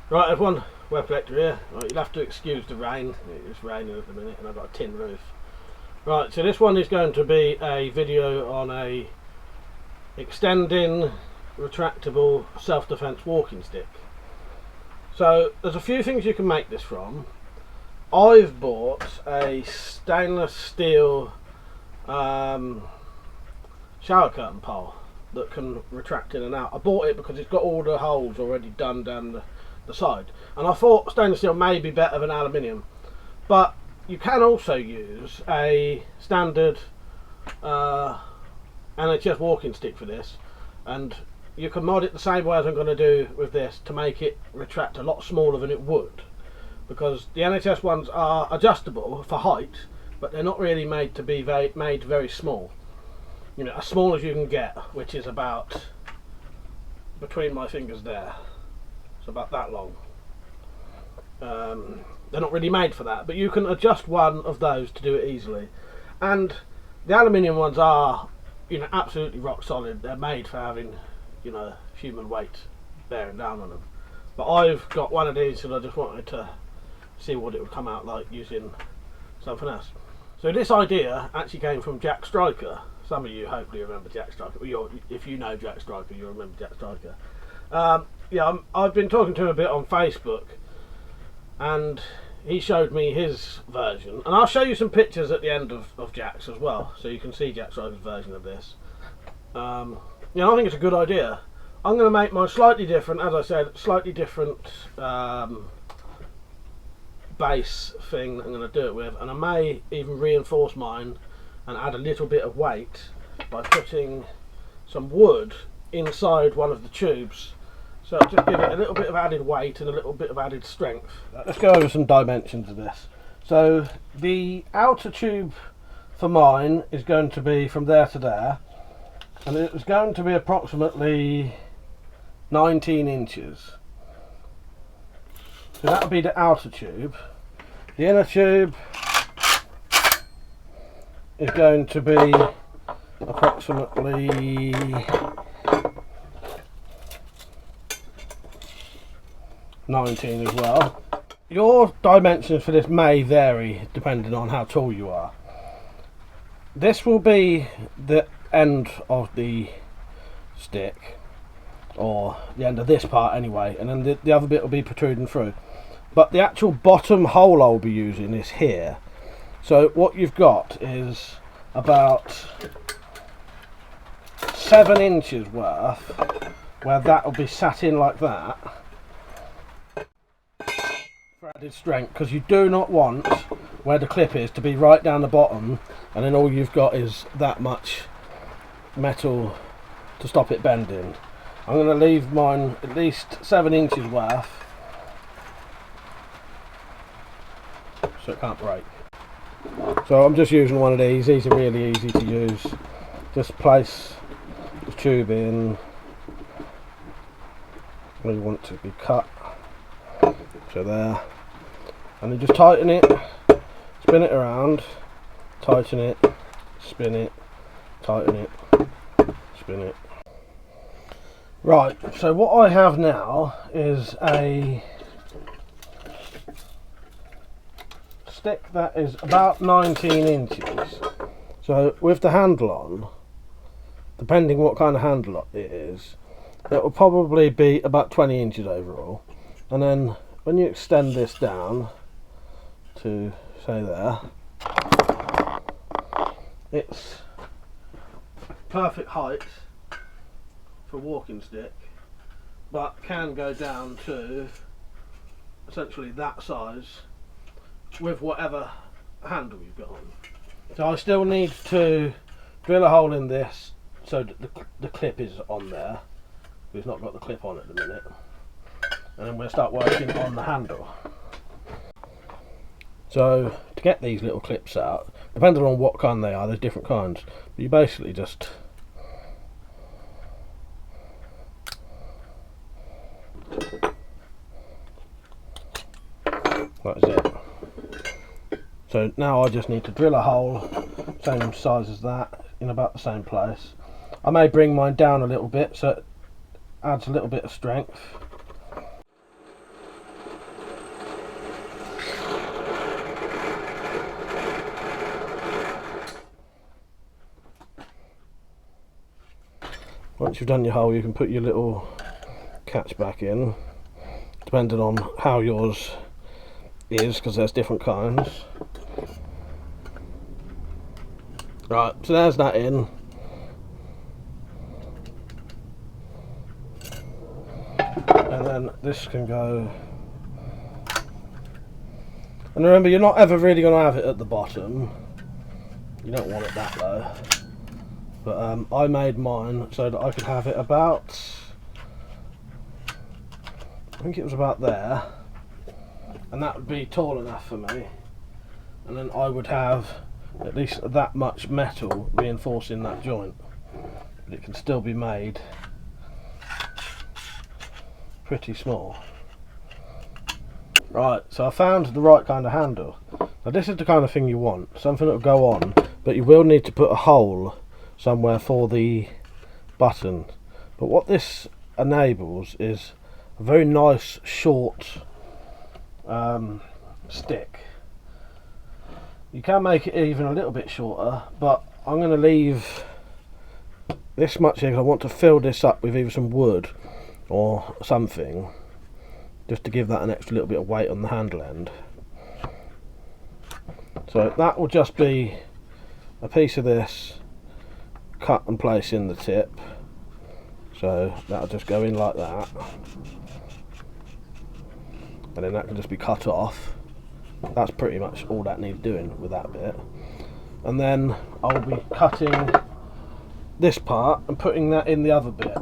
Right everyone, WeaponCollector here. Right, you'll have to excuse the rain, it's raining at the minute and I've got a tin roof. Right, so this one is going to be a video on a extending retractable self-defense walking stick. So there's a few things you can make this from. I've bought a stainless steel shower curtain pole that can retract in and out. I bought it because it's got all the holes already done down the side, and I thought stainless steel may be better than aluminium, but you can also use a standard NHS walking stick for this, and you can mod it the same way as I'm going to do with this to make it retract a lot smaller than it would, because the NHS ones are adjustable for height, but they're not really made to be made very small. You know, as small as you can get, which is about between my fingers there. It's about that long. They're not really made for that, but you can adjust one of those to do it easily. And the aluminium ones are, you know, absolutely rock solid. They're made for having, you know, human weight bearing down on them. But I've got one of these and I just wanted to see what it would come out like using something else. So this idea actually came from Jack Striker. Some of you hopefully remember Jack Striker. If you know Jack Striker, you'll remember Jack Striker. Yeah, I've been talking to him a bit on Facebook, and he showed me his version, and I'll show you some pictures at the end of Jack's as well, so you can see Jack Striker's version of this. I think it's a good idea. I'm going to make mine slightly different, as I said, slightly different base thing that I'm going to do it with, and I may even reinforce mine and add a little bit of weight by putting some wood inside one of the tubes. So just give it a little bit of added weight and a little bit of added strength. Let's go over some dimensions of this. So the outer tube for mine is going to be from there to there, and it's going to be approximately 19 inches. So that'll be the outer tube. The inner tube is going to be approximately 19 as well. Your dimensions for this may vary depending on how tall you are. This will be the end of the stick, or the end of this part anyway, and then the other bit will be protruding through. But the actual bottom hole I'll be using is here. So what you've got is about 7 inches worth where that will be sat in like that for added strength, because you do not want where the clip is to be right down the bottom and then all you've got is that much metal to stop it bending. I'm going to leave mine at least 7 inches worth so it can't break. So I'm just using one of these. These are really easy to use. Just place the tube in where you want it to be cut. So there. And then just tighten it, spin it around, tighten it, spin it, tighten it, spin it. Right, so what I have now is a stick that is about 19 inches. So with the handle on, depending what kind of handle it is, it will probably be about 20 inches overall. And then when you extend this down to say there, it's perfect height for a walking stick, but can go down to essentially that size with whatever handle you've got on. So I still need to drill a hole in this so that the clip is on there. We've not got the clip on at the minute, and then we'll start working on the handle. So to get these little clips out, depending on what kind they are, there's different kinds, but you basically just that's it. So now I just need to drill a hole same size as that in about the same place. I may bring mine down a little bit so it adds a little bit of strength. Once you've done your hole, you can put your little catch back in, depending on how yours is, because there's different kinds. Right, so there's that in. And then this can go. And remember, you're not ever really going to have it at the bottom. You don't want it that low. But I made mine so that I could have it about, I think it was about there. And that would be tall enough for me. And then I would have at least that much metal reinforcing that joint. But it can still be made pretty small. Right, so I found the right kind of handle. Now this is the kind of thing you want, something that will go on, but you will need to put a hole somewhere for the button. But what this enables is a very nice short stick. You can make it even a little bit shorter, but I'm going to leave this much here because I want to fill this up with either some wood or something, just to give that an extra little bit of weight on the handle end. So that will just be a piece of this cut and place in the tip, so that'll just go in like that, and then that can just be cut off. That's pretty much all that needs doing with that bit. And then I'll be cutting this part and putting that in the other bit.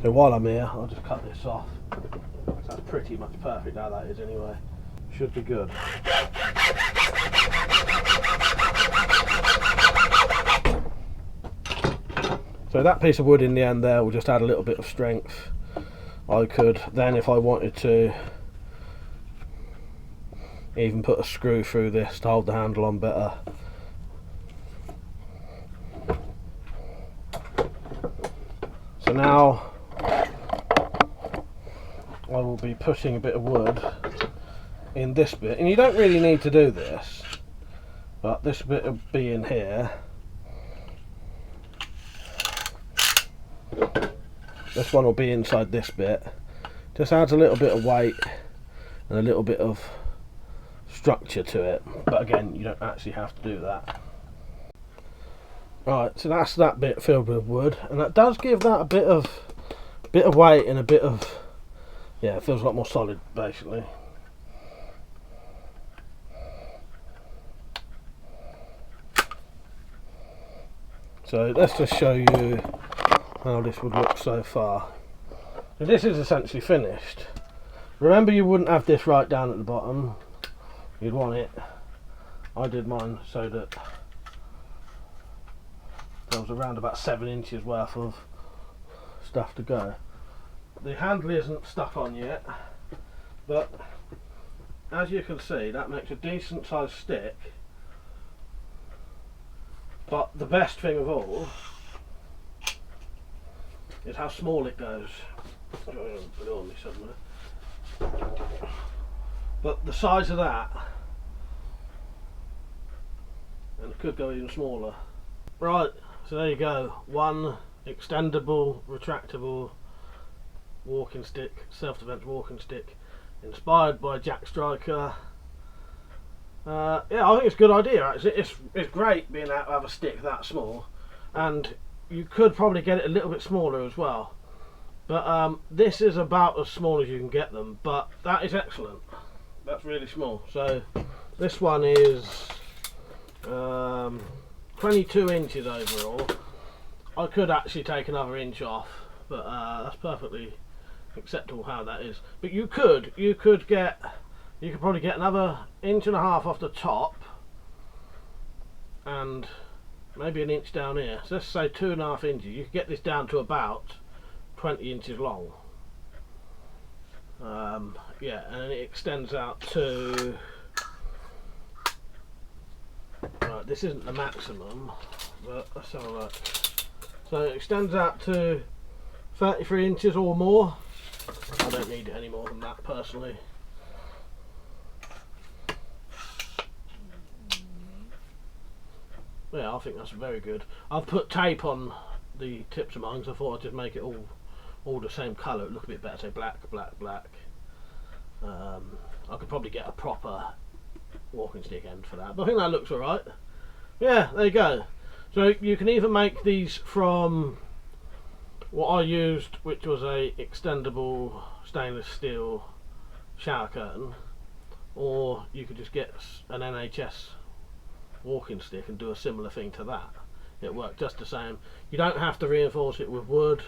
So while I'm here, I'll just cut this off. That's pretty much perfect how that is anyway. Should be good. So that piece of wood in the end there will just add a little bit of strength. I could then, if I wanted to, even put a screw through this to hold the handle on better. So now I will be putting a bit of wood in this bit, and you don't really need to do this, but this bit will be in here. This one will be inside this bit. Just adds a little bit of weight and a little bit of structure to it, but again, you don't actually have to do that. Right, so that's that bit filled with wood, and that does give that a bit of weight and a bit of, yeah, it feels a lot more solid basically. So let's just show you how this would look so far. So this is essentially finished. Remember, you wouldn't have this right down at the bottom. You'd want it. I did mine so that there was around about 7 inches worth of stuff to go. The handle isn't stuck on yet, but as you can see, that makes a decent sized stick. But the best thing of all is how small it goes. Put it on me somewhere. But the size of that, and it could go even smaller. Right, so there you go. One extendable, retractable walking stick, self-defense walking stick, inspired by Jack Striker. Yeah, I think it's a good idea actually. It's great being able to have a stick that small, and you could probably get it a little bit smaller as well. But this is about as small as you can get them, but that is excellent. That's really small. So this one is 22 inches overall. I could actually take another inch off, but that's perfectly acceptable how that is. But you could probably get another 1.5 inches off the top, and maybe an inch down here. So let's say 2.5 inches. You could get this down to about 20 inches long. Yeah, and then it extends out to, right, this isn't the maximum, but let's have a look. So it extends out to 33 inches or more. I don't need it any more than that personally. Yeah, I think that's very good. I've put tape on the tips of mine, because I thought I'd just make it all the same colour. It look a bit better, say black, black, black. I could probably get a proper walking stick end for that, but I think that looks alright. Yeah, there you go. So you can either make these from what I used, which was a extendable stainless steel shower curtain, or you could just get an NHS walking stick and do a similar thing to that. It worked just the same. You don't have to reinforce it with wood,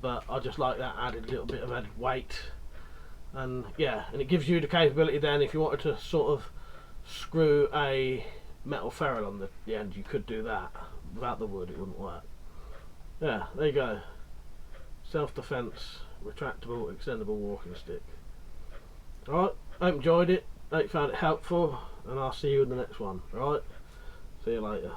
but I just like that added little bit of added weight. And yeah, and it gives you the capability then, if you wanted to sort of screw a metal ferrule on the end, you could do that. Without the wood it wouldn't work. Yeah, there you go. Self-defense, retractable, extendable walking stick. Alright, I hope you enjoyed it, hope you found it helpful, and I'll see you in the next one. Alright, see you later.